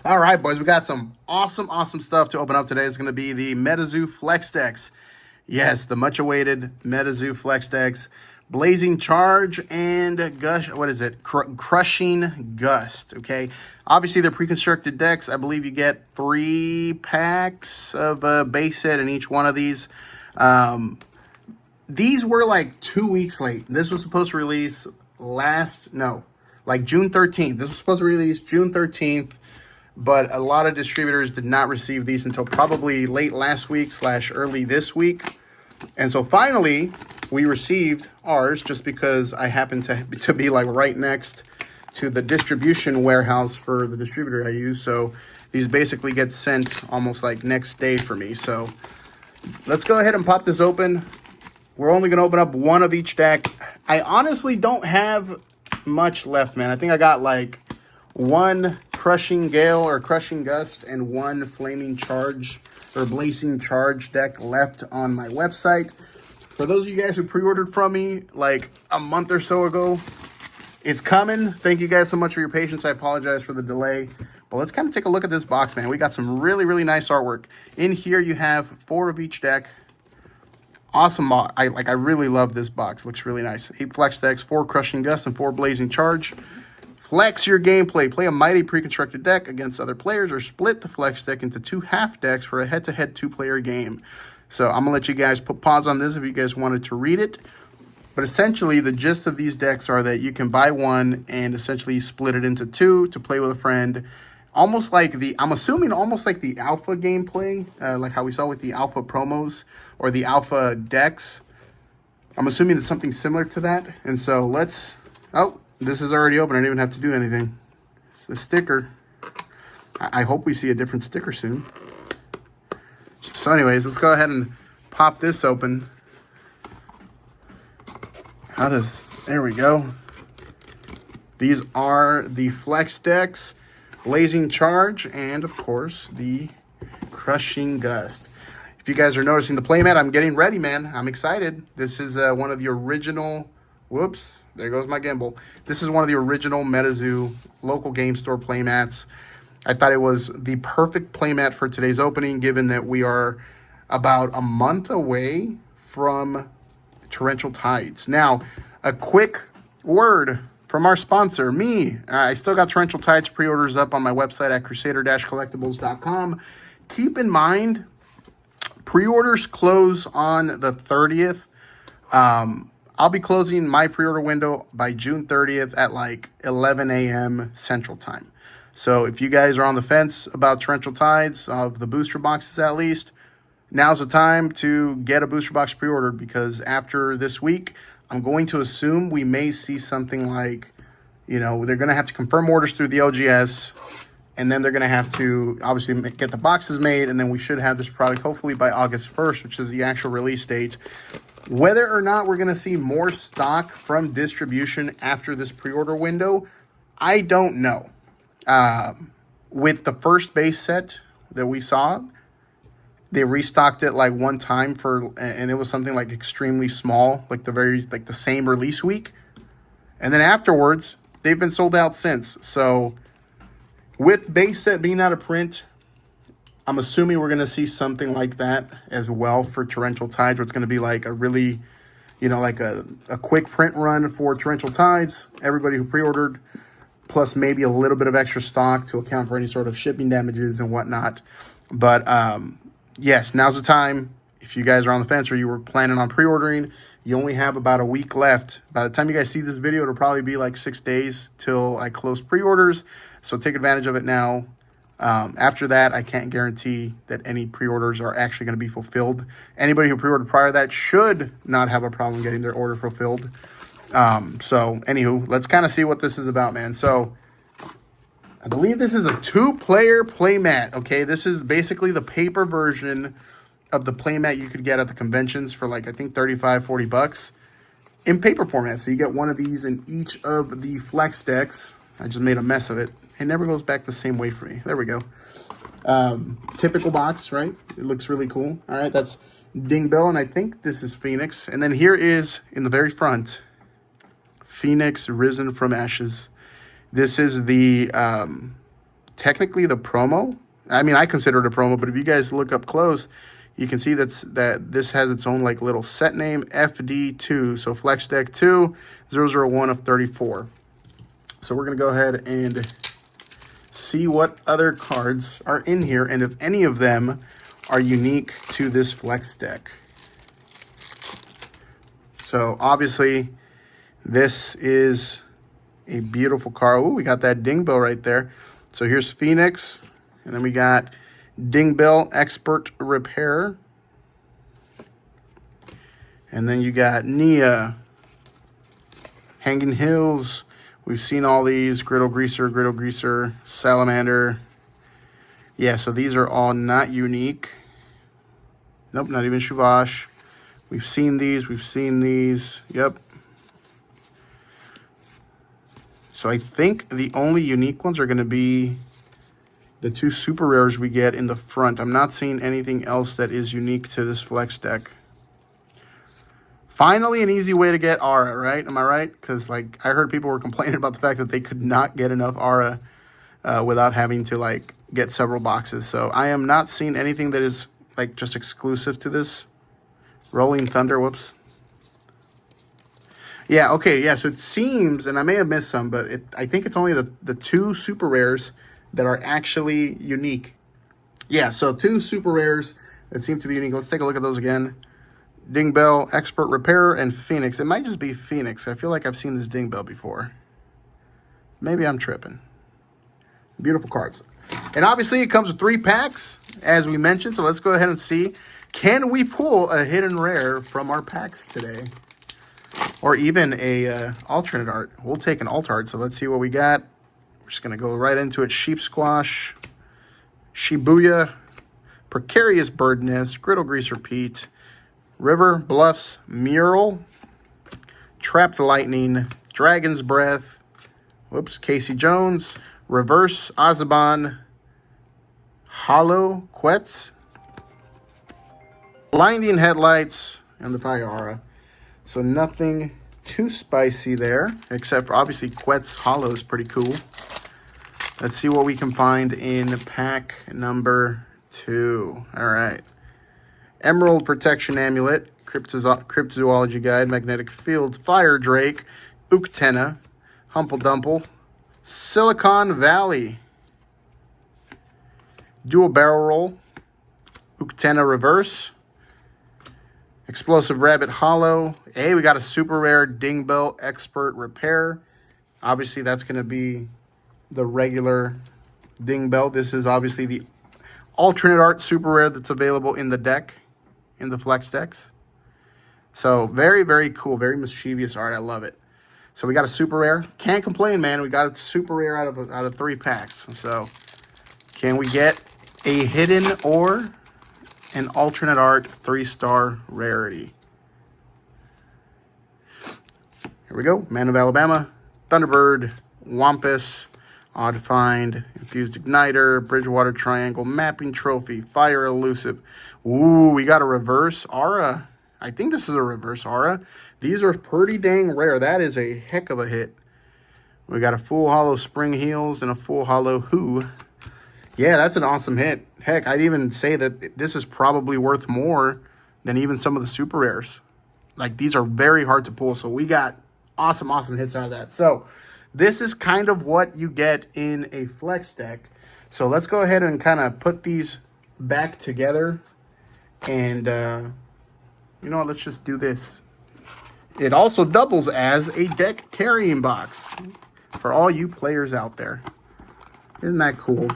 All right, boys, we got some awesome stuff to open up today. It's going to be the MetaZoo Flex Decks. Yes, the much-awaited MetaZoo Flex Decks. Blazing Charge and Gush, what is it? Crushing Gust, okay? Obviously, they're pre-constructed decks. I believe you get 3 packs of a base set in each one of these. These were like 2 weeks late. This was supposed to release June 13th. This was supposed to release June 13th. But a lot of distributors did not receive these until probably late last week / early this week. And so finally, we received ours just because I happened to be like right next to the distribution warehouse for the distributor I use. So these basically get sent almost like next day for me. So let's go ahead and pop this open. We're only going to open up one of each deck. I honestly don't have much left, man. I think I got like one Crushing Gale or Crushing Gust and one Flaming Charge or Blazing Charge deck left on my website. For those of you guys who pre-ordered from me like a month or so ago, it's coming. Thank you guys so much for your patience. I apologize for the delay. But let's kind of take a look at this box, man. We got some really nice artwork. In here you have 4 of each deck. Awesome box. I really love this box. Looks really nice. 8 Flex Decks, 4 Crushing Gust, and 4 Blazing Charge. Flex your gameplay. Play a mighty pre-constructed deck against other players or split the Flex deck into 2 half decks for a head-to-head 2-player game. So I'm going to let you guys put pause on this if you guys wanted to read it. But essentially, the gist of these decks are that you can buy one and essentially split it into 2 to play with a friend. Almost like I'm assuming almost like the alpha gameplay, like how we saw with the alpha promos or the alpha decks. I'm assuming it's something similar to that. And so this is already open. I didn't even have to do anything. It's a sticker. I hope we see a different sticker soon. So anyways, let's go ahead and pop this open. There we go. These are the Flex Decks, Blazing Charge, and of course, the Crushing Gust. If you guys are noticing the playmat, I'm getting ready, man. I'm excited. This is one of the original, whoops. There goes my gimbal. This is one of the original MetaZoo local game store playmats. I thought it was the perfect playmat for today's opening, given that we are about a month away from Torrential Tides. Now, a quick word from our sponsor, me. I still got Torrential Tides pre-orders up on my website at Crusader-collectibles.com. Keep in mind, pre-orders close on the 30th. I'll be closing my pre-order window by June 30th at like 11 a.m. Central Time. So if you guys are on the fence about Torrential Tides, of the booster boxes at least, now's the time to get a booster box pre-ordered, because after this week, I'm going to assume we may see something like, they're going to have to confirm orders through the LGS, and then they're going to have to obviously get the boxes made, and then we should have this product hopefully by August 1st, which is the actual release date. Whether or not we're going to see more stock from distribution after this pre-order window, I don't know. With the first base set that we saw, they restocked it like one time and it was something like extremely small, like the same release week. And then afterwards, they've been sold out since. So with base set being out of print, I'm assuming we're going to see something like that as well for Torrential Tides, where it's going to be like a really, like a quick print run for Torrential Tides, everybody who pre-ordered, plus maybe a little bit of extra stock to account for any sort of shipping damages and whatnot. But yes, now's the time. If you guys are on the fence or you were planning on pre-ordering, you only have about a week left. By the time you guys see this video, it'll probably be like 6 days till I close pre-orders. So take advantage of it now. After that, I can't guarantee that any pre-orders are actually going to be fulfilled. Anybody who pre-ordered prior to that should not have a problem getting their order fulfilled. So anywho, let's kind of see what this is about, man. So I believe this is a 2-player playmat. Okay, this is basically the paper version of the playmat you could get at the conventions for like, I think $35-40 in paper format. So you get one of these in each of the Flex decks. I just made a mess of it. It never goes back the same way for me. There we go. Typical box, right? It looks really cool. All right, that's Ding Bell, and I think this is Phoenix. And then here is, in the very front, Phoenix Risen from Ashes. This is the technically the promo. I mean, I consider it a promo, but if you guys look up close, you can see that this has its own like little set name, FD2. So Flex Deck 2, 001 of 34. So we're going to go ahead and see what other cards are in here and if any of them are unique to this Flex Deck. So obviously this is a beautiful card. Ooh, we got that Ding Bell right there. So here's Phoenix, and then we got Ding Bell Expert Repair. And then you got Nia, Hanging Hills. We've seen all these. Griddle Greaser, Salamander. Yeah, so these are all not unique. Nope, not even Shuvash. We've seen these. Yep. So I think the only unique ones are going to be the 2 super rares we get in the front. I'm not seeing anything else that is unique to this Flex Deck. Finally, an easy way to get Aura, right? Am I right? Because like I heard people were complaining about the fact that they could not get enough Aura without having to like get several boxes. So I am not seeing anything that is like just exclusive to this. Rolling Thunder, whoops. Yeah, okay, yeah, so it seems, and I may have missed some, but I think it's only the 2 super rares that are actually unique. Yeah, so 2 super rares that seem to be unique. Let's take a look at those again. Ding Bell, Expert Repair, and Phoenix. It might just be Phoenix. I feel like I've seen this Ding Bell before. Maybe I'm tripping. Beautiful cards. And obviously it comes with 3 packs, as we mentioned, so let's go ahead and see. Can we pull a hidden rare from our packs today? Or even a alternate art. We'll take an alt art, so let's see what we got. We're just going to go right into it. Sheep Squash, Shibuya, Precarious Bird Nest, Griddle Greaser Pete, River Bluffs Mural, Trapped Lightning, Dragon's Breath, whoops, Casey Jones, Reverse Azaban, Hollow Quetz, Blinding Headlights, and the Fire Aura. So nothing too spicy there, except for obviously Quetz Hollow is pretty cool. Let's see what we can find in pack number 2. All right. Emerald Protection Amulet, Cryptozoology Guide, Magnetic Fields, Fire Drake, Uktena, Humple Dumple, Silicon Valley, Dual Barrel Roll, Uktena Reverse, Explosive Rabbit Hollow. Hey, we got a super rare Ding Bell Expert Repair. Obviously, that's going to be the regular Ding Bell. This is obviously the alternate art super rare that's available in the deck, in the Flex Decks. So, very, very cool. Very mischievous art. I love it. So, we got a super rare. Can't complain, man. We got a super rare out of 3 packs. So, can we get a hidden or an alternate art 3-star rarity? Here we go. Man of Alabama, Thunderbird, Wampus, Odd Find, Infused Igniter, Bridgewater Triangle, Mapping Trophy, Fire Elusive. Ooh, we got a reverse aura. I think this is a reverse aura. These are pretty dang rare. That is a heck of a hit. We got a full hollow Spring Heels and a full hollow Who. Yeah, that's an awesome hit. Heck, I'd even say that this is probably worth more than even some of the super rares. Like, these are very hard to pull, so we got awesome, awesome hits out of that. So, this is kind of what you get in a Flex Deck. So, let's go ahead and kind of put these back together. And, you know what, let's just do this. It also doubles as a deck carrying box for all you players out there. Isn't that cool?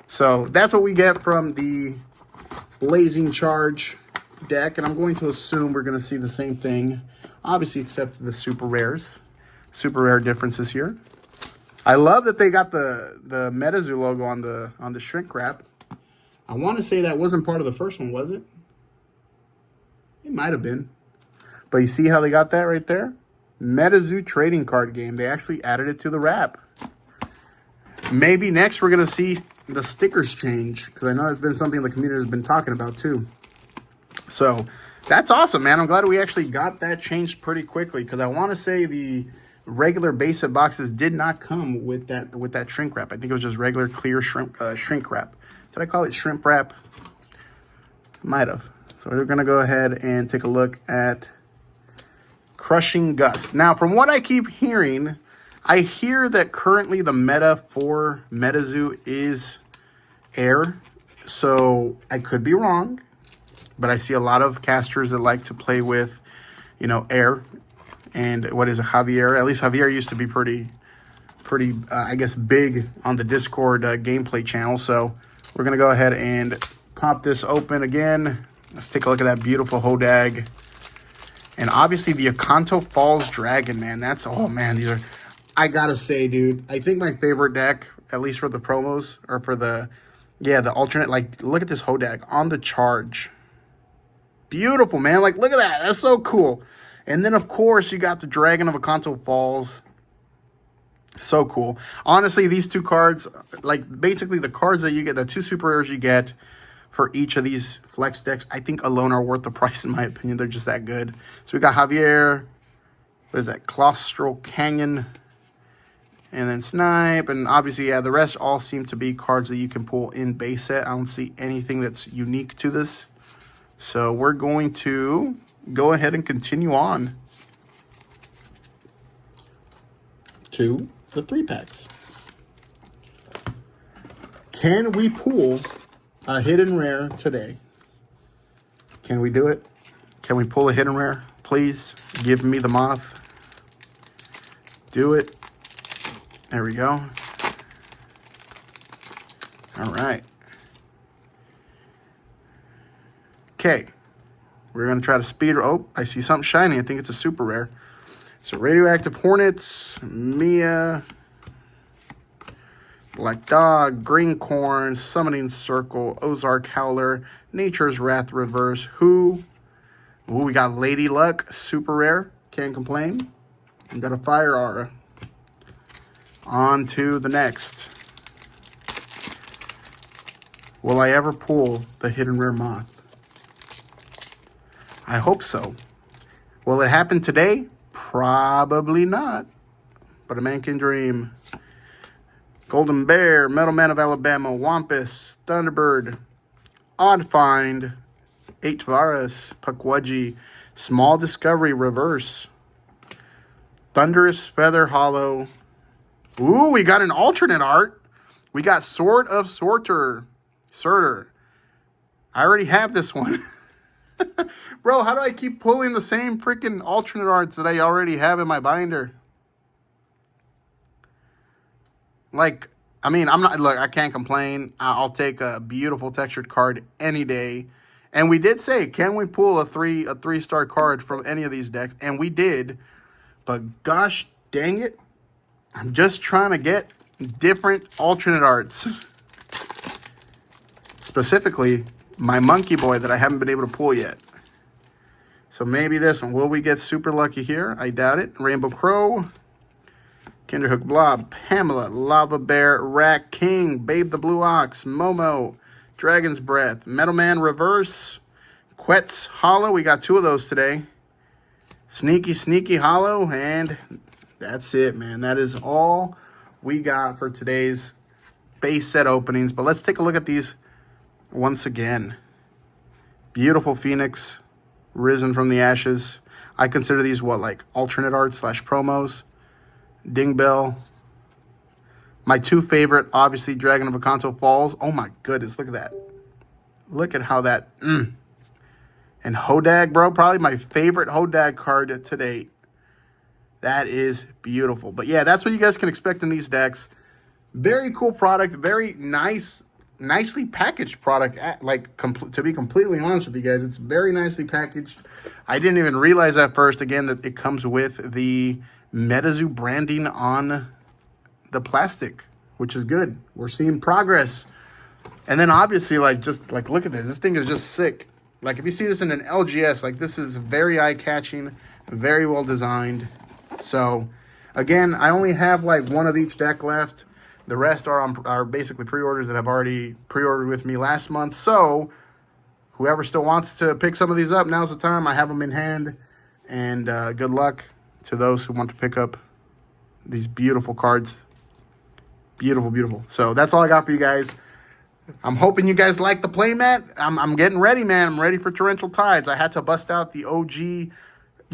So that's what we get from the Blazing Charge deck, and I'm going to assume we're going to see the same thing, obviously except the super rares. Super rare differences here. I love that they got the MetaZoo logo on the shrink wrap. I want to say that wasn't part of the first one, was it? It might have been. But you see how they got that right there? MetaZoo trading card game. They actually added it to the wrap. Maybe next we're going to see the stickers change, because I know that's been something the community has been talking about too. So that's awesome, man. I'm glad we actually got that changed pretty quickly, because I want to say the regular base set boxes did not come with that shrink wrap. I think it was just regular clear shrink wrap. Did I call it shrimp wrap? Might have. So we're gonna go ahead and take a look at Crushing Gust. Now, from what I keep hearing, I hear that currently the meta for MetaZoo is air. So I could be wrong, but I see a lot of casters that like to play with, you know, air. And what is it, Javier? At least Javier used to be pretty, I guess, big on the Discord gameplay channel. So we're going to go ahead and pop this open again. Let's take a look at that beautiful Hodag. And obviously the Akanto Falls Dragon, man. That's, oh, man, these are, I got to say, dude, I think my favorite deck, at least for the promos, or for the, yeah, the alternate, like, look at this Hodag on the charge. Beautiful, man. Like, look at that. That's so cool. And then, of course, you got the Dragon of Akanto Falls. So cool. Honestly, these two cards, like, basically the cards that you get, the two super rares you get for each of these flex decks, I think alone are worth the price, in my opinion. They're just that good. So we got Javier. What is that? Claustral Canyon. And then Snipe. And obviously, yeah, the rest all seem to be cards that you can pull in base set. I don't see anything that's unique to this. So we're going to go ahead and continue on to the 3-packs. Can we pull a hidden rare today? Can we do it? Can we pull a hidden rare? Please give me the moth. Do it. There we go. All right. Okay. We're going to try to speed her. Oh, I see something shiny. I think it's a super rare. So Radioactive Hornets, Mia, Black Dog, Green Corn, Summoning Circle, Ozark Howler, Nature's Wrath Reverse, Who. Ooh, we got Lady Luck, super rare. Can't complain. We got a Fire Aura. On to the next. Will I ever pull the hidden rare moth? I hope so. Will it happen today? Probably not. But a man can dream. Golden Bear, Metal Man of Alabama, Wampus, Thunderbird, Odd Find, 8 Tavares, Pukwudgie, Small Discovery Reverse, Thunderous Feather Hollow. Ooh, we got an alternate art. We got Sword of Sorter. I already have this one. Bro, how do I keep pulling the same freaking alternate arts that I already have in my binder? Like, I mean, look, I can't complain. I'll take a beautiful textured card any day. And we did say, can we pull a three-star card from any of these decks? And we did. But gosh dang it, I'm just trying to get different alternate arts. Specifically, my Monkey Boy that I haven't been able to pull yet. So maybe this one. Will we get super lucky here? I doubt it. Rainbow Crow, Kinderhook Blob, Pamela, Lava Bear, Rat King, Babe the Blue Ox, Momo, Dragon's Breath, Metal Man Reverse, Quetz Hollow. We got 2 of those today. Sneaky Hollow, and that's it, man. That is all we got for today's base set openings. But let's take a look at these once again. Beautiful Phoenix, risen from the ashes. I consider these what, like alternate art / promos. Ding Bell. My 2 favorite, obviously, Dragon of Akanto Falls. Oh my goodness, look at that. Look at how that, And Hodag, bro, probably my favorite Hodag card to date. That is beautiful. But yeah, that's what you guys can expect in these decks. Very cool product, very nicely packaged product. Like, to be completely honest with you guys, it's very nicely packaged. I didn't even realize at first, again, that it comes with the MetaZoo branding on the plastic, which is good. We're seeing progress. And then obviously, like, look at this. This thing is just sick. Like, if you see this in an LGS, like, this is very eye-catching, very well designed. So, again, I only have, like, 1 of each deck left. The rest are basically pre-orders that I've already pre-ordered with me last month. So, whoever still wants to pick some of these up, now's the time. I have them in hand. And good luck to those who want to pick up These beautiful cards. Beautiful, beautiful. So that's all I got for you guys. I'm hoping you guys like the playmat. I'm getting ready, man. I'm ready for Torrential Tides. I had to bust out the OG, you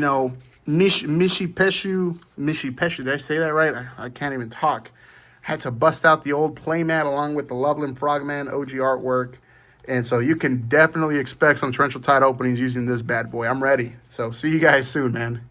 know, Mishi Peshu. Did I say that right? I can't even talk. Had to bust out the old playmat along with the Loveland Frogman OG artwork. And so you can definitely expect some Torrential Tide openings using this bad boy. I'm ready. So see you guys soon, man.